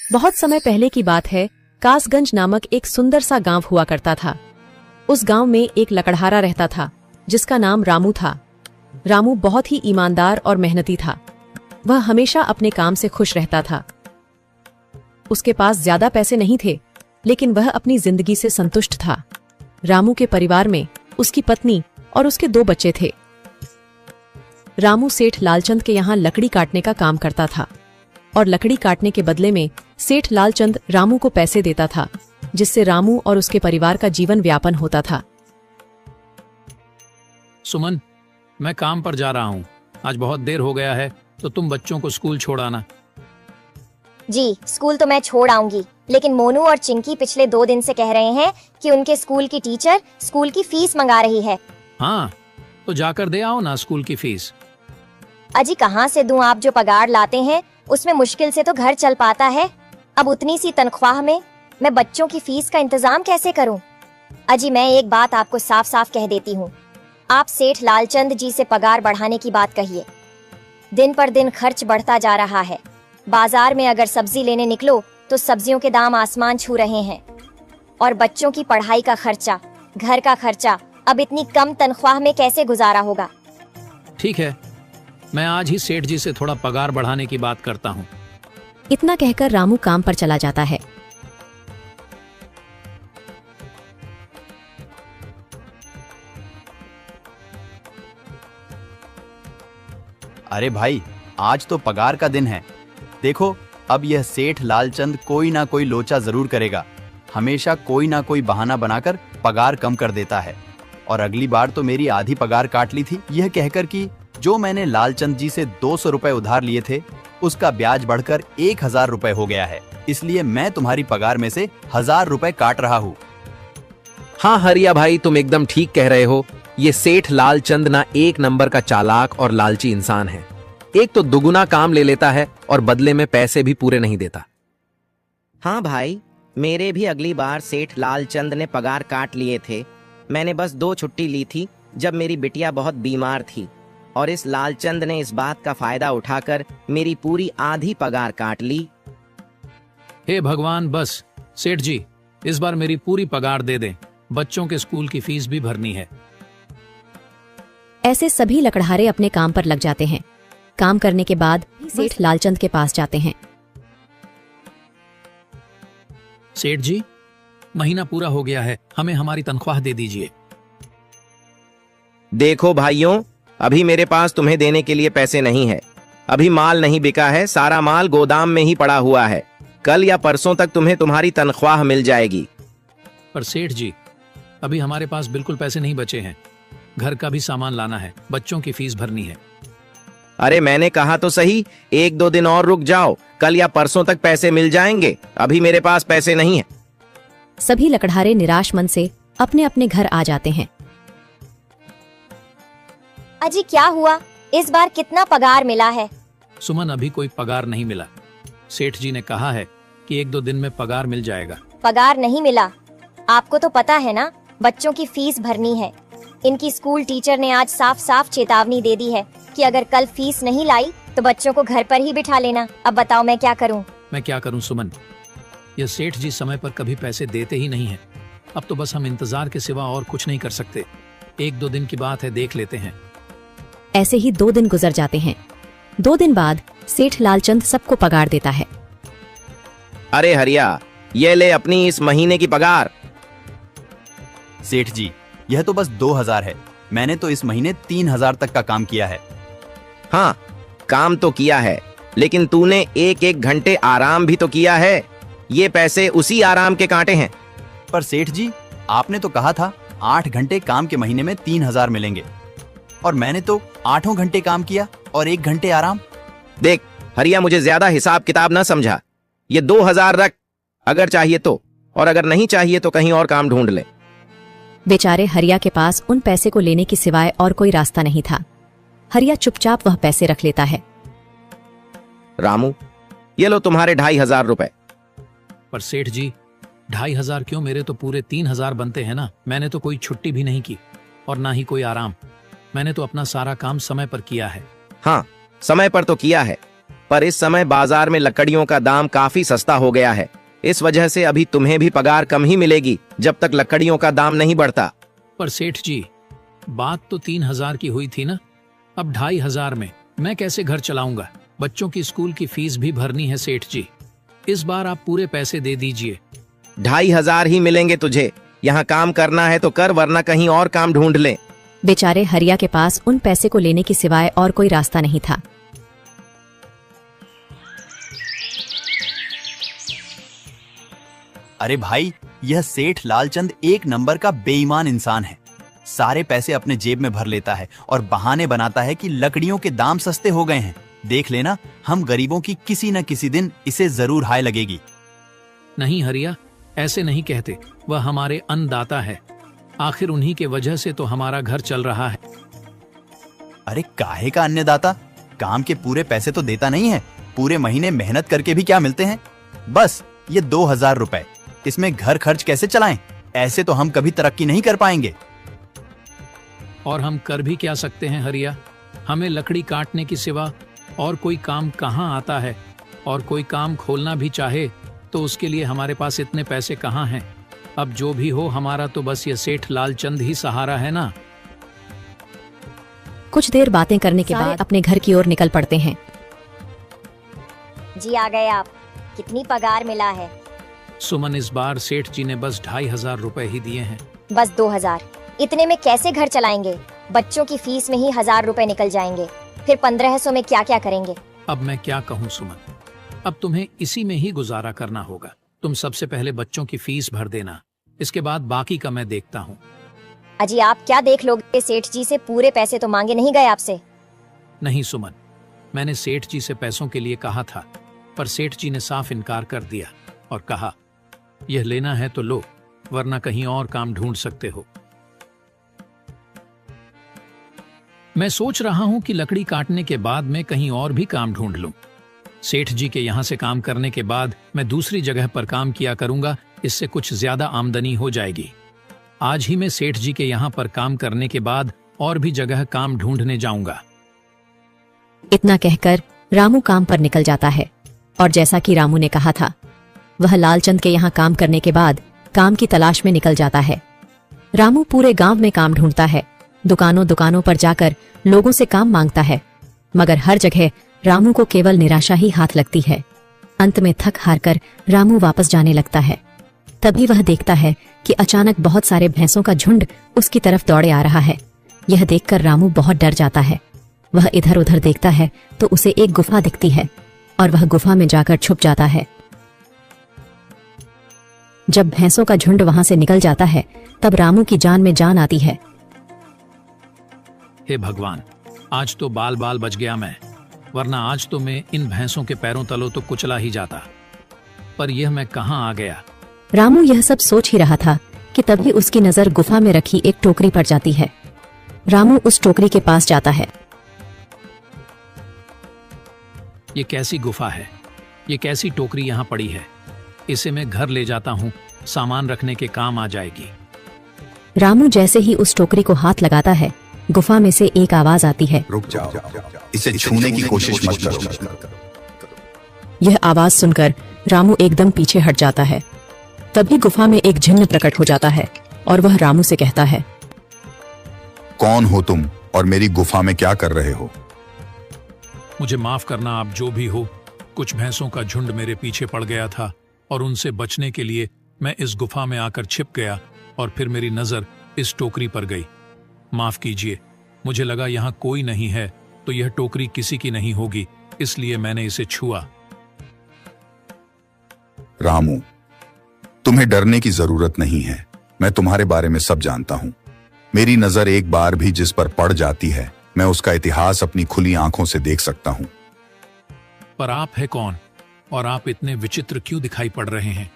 बहुत समय पहले की बात है। कासगंज नामक एक सुंदर सा गांव हुआ करता था। उस गांव में एक लकड़हारा रहता था जिसका नाम रामू था। रामू बहुत ही ईमानदार और मेहनती था। वह हमेशा अपने काम से खुश रहता था। उसके पास ज्यादा पैसे नहीं थे, लेकिन वह अपनी जिंदगी से संतुष्ट था। रामू के परिवार में उसकी पत्नी और उसके 2 बच्चे थे। रामू सेठ लालचंद के यहाँ लकड़ी काटने का काम करता था और लकड़ी काटने के बदले में सेठ लालचंद रामू को पैसे देता था, जिससे रामू और उसके परिवार का जीवन व्यापन होता था। सुमन, मैं काम पर जा रहा हूँ। आज बहुत देर हो गया है, तो तुम बच्चों को स्कूल छोड़ आना। जी, स्कूल तो मैं छोड़ आऊंगी, लेकिन मोनू और चिंकी पिछले 2 दिन से कह रहे हैं कि उनके स्कूल की टीचर स्कूल की फीस मंगा रही है। हाँ, तो जाकर दे आओ ना स्कूल की फीस। अजी कहाँ से दूं? आप जो पगार लाते हैं उसमें मुश्किल से तो घर चल पाता है। अब उतनी सी तनख्वाह में मैं बच्चों की फीस का इंतजाम कैसे करूं? अजी मैं एक बात आपको साफ साफ कह देती हूँ, आप सेठ लालचंद जी से पगार बढ़ाने की बात कहिए। दिन पर दिन खर्च बढ़ता जा रहा है। बाजार में अगर सब्जी लेने निकलो तो सब्जियों के दाम आसमान छू रहे हैं, और बच्चों की पढ़ाई का खर्चा, घर का खर्चा, अब इतनी कम तनख्वाह में कैसे गुजारा होगा? ठीक है, मैं आज ही सेठ जी से थोड़ा पगार बढ़ाने की बात करता हूँ। इतना कहकर रामू काम पर चला जाता है। अरे भाई, आज तो पगार का दिन है। देखो, अब यह सेठ लालचंद कोई ना कोई लोचा जरूर करेगा। हमेशा कोई ना कोई बहाना बनाकर पगार कम कर देता है। और अगली बार तो मेरी आधी पगार काट ली थी, यह कहकर कि जो मैंने लालचंद जी से 200 रुपए उधार लिए थे, उसका ब्याज बढ़कर 1000 रुपए हो गया है। इसलिए मैं तुम्हारी पगार में से 1000 रुपए काट रहा हूँ। हाँ हरिया भाई, तुम एकदम ठीक कह रहे हो। ये सेठ लालचंद ना एक नंबर का चालाक और लालची इंसान है। एक तो दुगुना काम ले लेता है और बदले में पैसे भी पूरे नहीं देता। हाँ भाई, मेरे भी अगली बार सेठ लालचंद ने पगार काट लिए थे। मैंने बस 2 छुट्टी ली थी जब मेरी बिटिया बहुत बीमार थी, और इस लालचंद ने इस बात का फायदा उठाकर मेरी पूरी आधी पगार काट ली। हे भगवान, बस सेठ जी, इस बार मेरी पूरी पगार दे दें। बच्चों के स्कूल की फीस भी भरनी है। ऐसे सभी लकड़हारे अपने काम पर लग जाते हैं। काम करने के बाद सेठ लालचंद के पास जाते हैं। सेठ जी, महीना पूरा हो गया है, हमें हमारी तनख्वाह दे दीजिए। देखो भाइयों, अभी मेरे पास तुम्हें देने के लिए पैसे नहीं है। अभी माल नहीं बिका है, सारा माल गोदाम में ही पड़ा हुआ है। कल या परसों तक तुम्हें तुम्हारी तनख्वाह मिल जाएगी। पर सेठ जी, अभी हमारे पास बिल्कुल पैसे नहीं बचे हैं। घर का भी सामान लाना है, बच्चों की फीस भरनी है। अरे मैंने कहा तो सही, 1-2 दिन और रुक जाओ, कल या परसों तक पैसे मिल जाएंगे। अभी मेरे पास पैसे नहीं है। सभी लकड़हारे निराश मन से अपने अपने घर आ जाते हैं। अजी क्या हुआ? इस बार कितना पगार मिला है? सुमन, अभी कोई पगार नहीं मिला। सेठ जी ने कहा है कि 1-2 दिन में पगार मिल जाएगा। पगार नहीं मिला? आपको तो पता है ना, बच्चों की फीस भरनी है। इनकी स्कूल टीचर ने आज साफ साफ चेतावनी दे दी है कि अगर कल फीस नहीं लाई तो बच्चों को घर पर ही बिठा लेना। अब बताओ मैं क्या करूं? मैं क्या करूं सुमन, यह सेठ जी समय पर कभी पैसे देते ही नहीं है। अब तो बस हम इंतजार के सिवा और कुछ नहीं कर सकते। 1-2 दिन की बात है, देख लेते हैं। ऐसे ही 2 दिन गुजर जाते हैं। 2 दिन बाद सेठ लालचंद सबको पगार देता है। अरे हरिया, ये ले अपनी इस महीने की पगार। सेठ जी, यह तो बस 2000 है। मैंने तो इस महीने 3000 तक का काम किया है। हाँ, काम तो किया है, लेकिन तूने 1-1 घंटे आराम भी तो किया है। ये पैसे उसी आराम के कांटे हैं। पर सेठ जी, आपने तो कहा था 8 घंटे काम के महीने में 3000 मिलेंगे, और मैंने तो 8 घंटे काम किया और 1 घंटे आराम। देख हरिया, मुझे ज्यादा हिसाब किताब ना समझा। ये 2000 रख, अगर चाहिए तो, और अगर नहीं चाहिए तो कहीं और काम ढूंढ ले। बेचारे हरिया के पास उन पैसे को लेने की सिवाय और कोई रास्ता नहीं था। हरिया चुपचाप वह पैसे रख लेता है। रामू, ये लो तुम्हारे 2500 रुपए। पर सेठ जी, 2500 क्यों? मेरे तो पूरे 3000 बनते हैं ना। मैंने तो कोई छुट्टी भी नहीं की और ना ही कोई आराम। मैंने तो अपना सारा काम समय पर किया है। हाँ, समय पर तो किया है, पर इस समय बाजार में लकड़ियों का दाम काफी सस्ता हो गया है। इस वजह से अभी तुम्हें भी पगार कम ही मिलेगी जब तक लकड़ियों का दाम नहीं बढ़ता। पर सेठ जी, बात तो 3,000 की हुई थी ना, अब 2,500 में मैं कैसे घर चलाऊंगा? बच्चों की स्कूल की फीस भी भरनी है सेठ जी। इस बार आप पूरे पैसे दे दीजिए। 2,500 ही मिलेंगे तुझे। यहाँ काम करना है तो कर, वरना कहीं और काम ढूंढ ले। बेचारे हरिया के पास उन पैसे को लेने के सिवाय और कोई रास्ता नहीं था। अरे भाई, यह सेठ लालचंद एक नंबर का बेईमान इंसान है। सारे पैसे अपने जेब में भर लेता है और बहाने बनाता है कि लकड़ियों के दाम सस्ते हो गए हैं। देख लेना, हम गरीबों की किसी न किसी दिन इसे जरूर हाय लगेगी। नहीं हरिया, ऐसे नहीं कहते। वह हमारे अन्नदाता है। आखिर उन्हीं के वजह से तो हमारा घर चल रहा है। अरे काहे का अन्नदाता? काम के पूरे पैसे तो देता नहीं है। पूरे महीने मेहनत करके भी क्या मिलते हैं? बस ये 2,000 रुपए। इसमें घर खर्च कैसे चलाएं? ऐसे तो हम कभी तरक्की नहीं कर पाएंगे। और हम कर भी क्या सकते हैं हरिया? हमें लकड़ी काटने की सिवा और कोई काम कहाँ आता है? और कोई काम खोलना भी चाहे तो उसके लिए हमारे पास इतने पैसे कहाँ हैं? अब जो भी हो, हमारा तो बस ये सेठ लालचंद ही सहारा है ना। कुछ देर बातें करने के बाद अपने घर की ओर निकल पड़ते हैं। जी आ गए आप। कितनी पगार मिला है? सुमन, इस बार सेठ जी ने बस 2,500 रुपए ही दिए हैं। बस 2,000? इतने में कैसे घर चलाएंगे? बच्चों की फीस में ही 1,000 रुपए निकल जाएंगे। फिर 1,500 में क्या क्या करेंगे? अब मैं क्या कहूँ सुमन, अब तुम्हें इसी में ही गुजारा करना होगा। तुम सबसे पहले बच्चों की फीस भर देना, इसके बाद बाकी का मैं देखता हूँ। अजी आप क्या देख लोगे? सेठ जी से पूरे पैसे तो मांगे नहीं गए आपसे? नहीं सुमन, मैंने सेठ जी से पैसों के लिए कहा था, पर सेठ जी ने साफ इनकार कर दिया और कहा, यह लेना है तो लो, वरना कहीं और काम ढूंढ सकते हो। मैं सोच रहा हूं कि लकड़ी काटने के बाद मैं कहीं और भी काम ढूंढ लूं। सेठ जी के यहां से काम करने के बाद मैं दूसरी जगह पर काम किया करूंगा, इससे कुछ ज्यादा आमदनी हो जाएगी। आज ही मैं सेठ जी के यहाँ पर काम करने के बाद और भी जगह काम ढूंढने जाऊंगा। इतना कहकर रामू काम पर निकल जाता है और जैसा कि रामू ने कहा था, वह लालचंद के यहाँ काम करने के बाद काम की तलाश में निकल जाता है। रामू पूरे गांव में काम ढूंढता है, दुकानों दुकानों पर जाकर लोगों से काम मांगता है, मगर हर जगह रामू को केवल निराशा ही हाथ लगती है। अंत में थक हार कर रामू वापस जाने लगता है। तभी वह देखता है कि अचानक बहुत सारे भैंसों का झुंड उसकी तरफ दौड़े आ रहा है। यह देखकर रामू बहुत डर जाता है। वह इधर उधर देखता है तो उसे एक गुफा दिखती है और वह गुफा में जाकर छुप जाता है। जब भैंसों का झुंड वहां से निकल जाता है तब रामू की जान में जान आती है। हे भगवान, आज तो बाल बाल बच गया मैं, वरना आज तो मैं इन भैंसों के पैरों तलों तो कुचला ही जाता। पर यह मैं कहाँ आ गया? रामू यह सब सोच ही रहा था कि तभी उसकी नजर गुफा में रखी एक टोकरी पर जाती है। रामू उस टोकरी के पास जाता है। ये कैसी गुफा है? ये कैसी टोकरी यहाँ पड़ी है? इसे मैं घर ले जाता हूँ, सामान रखने के काम आ जाएगी। रामू जैसे ही उस टोकरी को हाथ लगाता है, गुफा में से एक आवाज आती है, रुक जाओ, इसे छूने की कोशिश मत करो। यह आवाज सुनकर रामू एकदम पीछे हट जाता है। तभी गुफा में एक जिन्न प्रकट हो जाता है और वह रामू से कहता है, कौन हो तुम और मेरी गुफा में क्या कर रहे हो? मुझे माफ करना, आप जो भी हो। कुछ भैंसों का झुंड मेरे पीछे पड़ गया था और उनसे बचने के लिए मैं इस गुफा में आकर छिप गया और फिर मेरी नजर इस टोकरी पर गई। माफ कीजिए, मुझे लगा यहाँ कोई नहीं है तो यह टोकरी किसी की नहीं होगी, इसलिए मैंने इसे छुआ। रामू, तुम्हें डरने की जरूरत नहीं है। मैं तुम्हारे बारे में सब जानता हूं। मेरी नजर एक बार भी जिस पर पड़ जाती है, मैं उसका इतिहास अपनी खुली आंखों से देख सकता हूं। पर आप है कौन और आप इतने विचित्र क्यों दिखाई पड़ रहे हैं?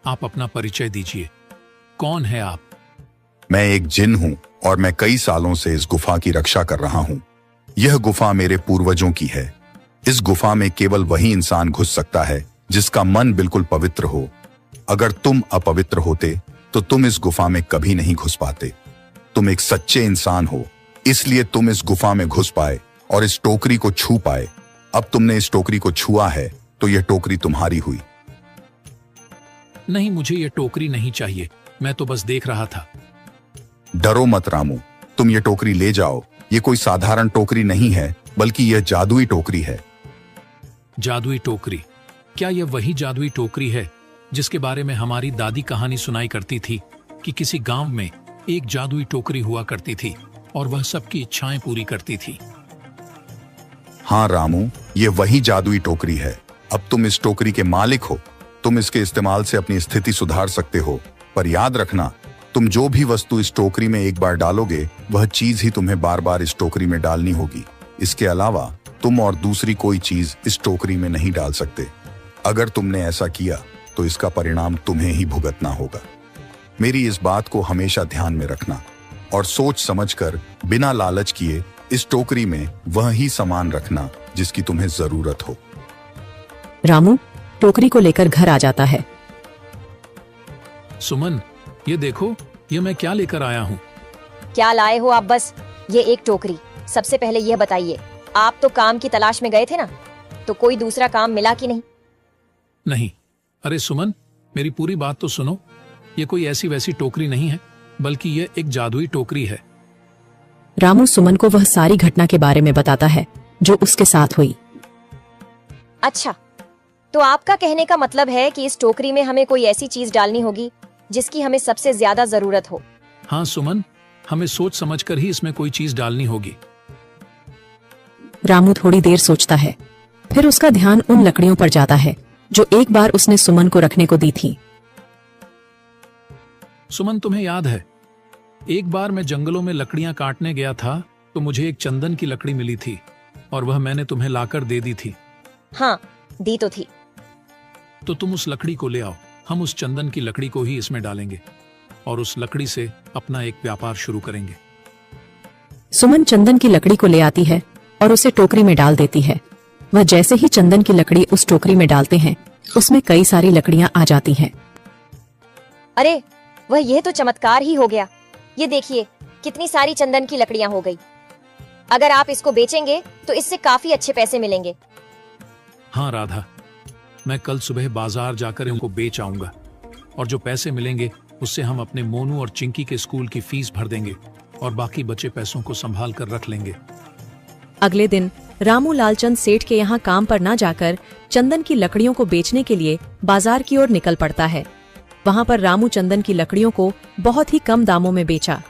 आप अपना परिचय दीजिए। कौन है आप? मैं एक जिन हूं और मैं कई सालों से इस गुफा की रक्षा कर रहा हूं। यह गुफा मेरे पूर्वजों की है। इस गुफा में केवल वही इंसान घुस सकता है जिसका मन बिल्कुल पवित्र हो। अगर तुम अपवित्र होते तो तुम इस गुफा में कभी नहीं घुस पाते। तुम एक सच्चे इंसान हो, इसलिए तुम इस गुफा में घुस पाए और इस टोकरी को छू पाए। अब तुमने इस टोकरी को छुआ है तो यह टोकरी तुम्हारी हुई। नहीं, मुझे ये टोकरी नहीं चाहिए, मैं तो बस देख रहा था। डरो मत रामू, तुम ये टोकरी ले जाओ। ये कोई साधारण टोकरी नहीं है, बल्कि यह जादुई टोकरी है। जादुई टोकरी? क्या यह वही जादुई टोकरी है जिसके बारे में हमारी दादी कहानी सुनाई करती थी कि किसी गांव में एक जादुई टोकरी हुआ करती थी और वह सबकी इच्छाएं पूरी करती थी? हाँ रामू, ये वही जादुई टोकरी है। अब तुम इस टोकरी के मालिक हो। तुम इसके इस्तेमाल से अपनी स्थिति सुधार सकते हो, पर याद रखना, तुम जो भी वस्तु इस टोकरी में एक बार डालोगे वह चीज ही तुम्हें बार बार इस टोकरी में डालनी होगी। इसके अलावा तुम और दूसरी कोई चीज इस टोकरी में नहीं डाल सकते। अगर तुमने ऐसा किया तो इसका परिणाम तुम्हें ही भुगतना होगा। मेरी इस बात को हमेशा ध्यान में रखना और सोच समझकर बिना लालच किए इस टोकरी में वह ही सामान रखना जिसकी तुम्हें जरूरत हो। रामू टोकरी को लेकर घर आ जाता है। सुमन, ये देखो, ये मैं क्या लेकर आया हूँ। क्या लाए हो आप? बस ये एक टोकरी। सबसे पहले यह बताइए, आप तो काम की तलाश में गए थे ना, तो कोई दूसरा काम मिला कि नहीं? नहीं। अरे सुमन, मेरी पूरी बात तो सुनो। ये कोई ऐसी वैसी टोकरी नहीं है, बल्कि ये एक जादुई टोकरी है। रामू सुमन को वह सारी घटना के बारे में बताता है जो उसके साथ हुई। अच्छा, तो आपका कहने का मतलब है कि इस टोकरी में हमें कोई ऐसी चीज डालनी होगी जिसकी हमें सबसे ज्यादा जरूरत हो। हाँ सुमन, हमें सोच समझकर ही इसमें कोई चीज डालनी होगी। रामू थोड़ी देर सोचता है, फिर उसका ध्यान उन लकड़ियों पर जाता है जो एक बार उसने सुमन को रखने को दी थी। सुमन, तुम्हें याद है, एक बार मैं जंगलों में लकड़ियां काटने गया था तो मुझे एक चंदन की लकड़ी मिली थी और वह मैंने तुम्हें लाकर दे दी थी। हाँ, दी तो थी। तो तुम उस लकड़ी को ले आओ। हम उस चंदन की लकड़ी को ही इसमें डालेंगे और उस लकड़ी से अपना एक व्यापार शुरू करेंगे। सुमन चंदन की लकड़ी को ले आती है और उसे टोकरी में डाल देती है। वह जैसे ही चंदन की लकड़ी उस टोकरी में डालते हैं, उसमें कई सारी लकड़ियां आ जाती हैं। अरे वह, यह तो चमत्कार ही हो गया। ये देखिए, कितनी सारी चंदन की लकड़ियां हो गई। अगर आप इसको बेचेंगे तो इससे काफी अच्छे पैसे मिलेंगे। हाँ राधा, मैं कल सुबह बाजार जाकर इनको बेच आऊंगा और जो पैसे मिलेंगे उससे हम अपने मोनू और चिंकी के स्कूल की फीस भर देंगे और बाकी बचे पैसों को संभाल कर रख लेंगे। अगले दिन रामू लालचंद सेठ के यहाँ काम पर न जाकर चंदन की लकड़ियों को बेचने के लिए बाजार की ओर निकल पड़ता है। वहाँ पर रामू चंदन की लकड़ियों को बहुत ही कम दामों में बेचा,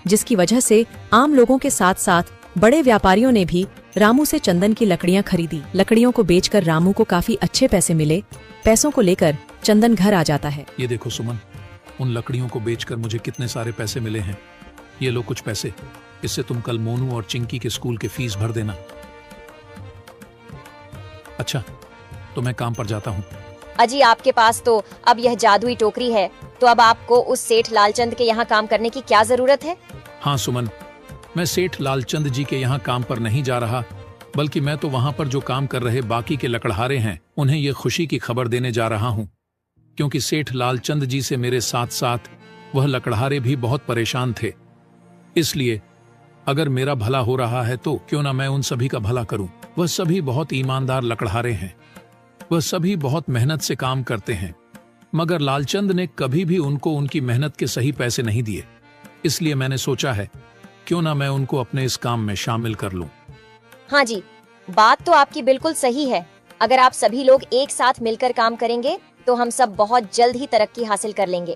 जिसकी वजह से आम लोगों के साथ साथ बड़े व्यापारियों ने भी रामू से चंदन की लकड़ियां खरीदी। लकड़ियों को बेचकर रामू को काफी अच्छे पैसे मिले। पैसों को लेकर चंदन घर आ जाता है। ये देखो सुमन, उन लकड़ियों को बेचकर मुझे कितने सारे पैसे मिले हैं। ये लो कुछ पैसे, इससे तुम कल मोनू और चिंकी के स्कूल की फीस भर देना। अच्छा, तो मैं काम पर जाता हूँ। अजी, आपके पास तो अब यह जादुई टोकरी है, तो अब आपको उस सेठ लालचंद के यहाँ काम करने की क्या जरूरत है? हाँ सुमन, मैं सेठ लालचंद जी के यहाँ काम पर नहीं जा रहा, बल्कि मैं तो वहाँ पर जो काम कर रहे बाकी के लकड़हारे हैं उन्हें ये खुशी की खबर देने जा रहा हूँ, क्योंकि सेठ लालचंद जी से मेरे साथ साथ वह लकड़हारे भी बहुत परेशान थे। इसलिए अगर मेरा भला हो रहा है तो क्यों ना मैं उन सभी का भला करूं। वह सभी बहुत ईमानदार लकड़हारे हैं, वह सभी बहुत मेहनत से काम करते हैं, मगर लालचंद ने कभी भी उनको उनकी मेहनत के सही पैसे नहीं दिए। इसलिए मैंने सोचा है क्यों ना मैं उनको अपने इस काम में शामिल कर लूं। हाँ जी, बात तो आपकी बिल्कुल सही है। अगर आप सभी लोग एक साथ मिलकर काम करेंगे तो हम सब बहुत जल्द ही तरक्की हासिल कर लेंगे।